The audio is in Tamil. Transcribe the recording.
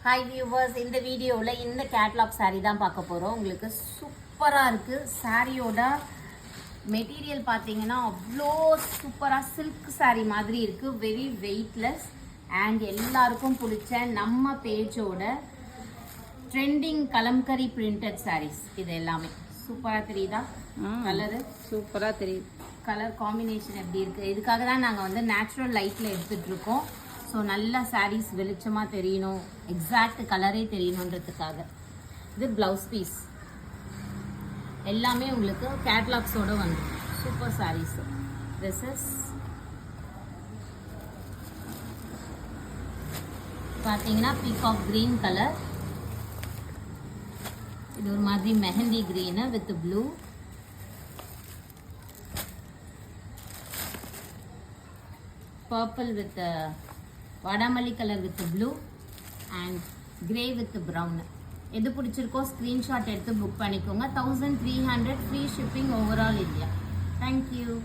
ஹாய் வியூவர்ஸ், இந்த வீடியோவில் இந்த கேட்லாக் saree தான் பார்க்க போகிறோம். உங்களுக்கு சூப்பராக இருக்குது. சாரியோட மெட்டீரியல் பார்த்தீங்கன்னா அவ்வளோ சூப்பராக சில்க் saree மாதிரி இருக்குது. வெரி வெயிட்லெஸ் அண்ட் எல்லாருக்கும் பிடிச்ச நம்ம பேஜோட ட்ரெண்டிங் கலம்கரி பிரிண்டட் sarees. இது எல்லாமே சூப்பராக தெரியுதா? கலரு சூப்பராக தெரியுது. கலர் காம்பினேஷன் எப்படி இருக்குது? இதுக்காக தான் நாங்கள் வந்து நேச்சுரல் லைட்டில் எடுத்துகிட்ருக்கோம். ஸோ நல்ல சாரீஸ் வெளிச்சமாக தெரியணும், எக்ஸாக்ட் கலரே தெரியணுன்றதுக்காக. இது ப்ளவுஸ் பீஸ் எல்லாமே உங்களுக்கு கேட்லாக்ஸோடு வந்து சூப்பர் சாரீஸு. திஸ் இஸ் பார்த்தீங்கன்னா பீகாக் க்ரீன் கலர். இது ஒரு மாதிரி mehndi green with blue. Purple with வாடாமல்லி colour with blue and grey with brown. எது பிடிச்சிருக்கோ ஸ்க்ரீன்ஷாட் எடுத்து புக் பண்ணிக்கோங்க. 1300 free shipping overall India. Thank you.